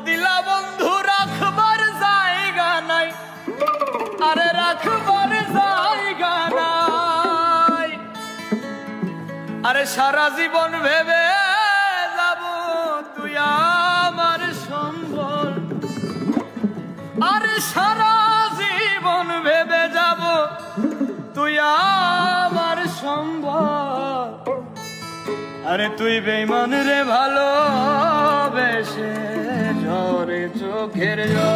দিলা বন্ধু রাখবার জায়গা নাই, আরে রাখবার জায়গা নাই। আরে সারা জীবন ভেবে যাব তুই আমার সম্বল, আরে সারা জীবন ভেবে যাব তুই আমার সম্বল। আরে তুই বেঈমান রে ভালোবেসে ঝরে চোখের জল।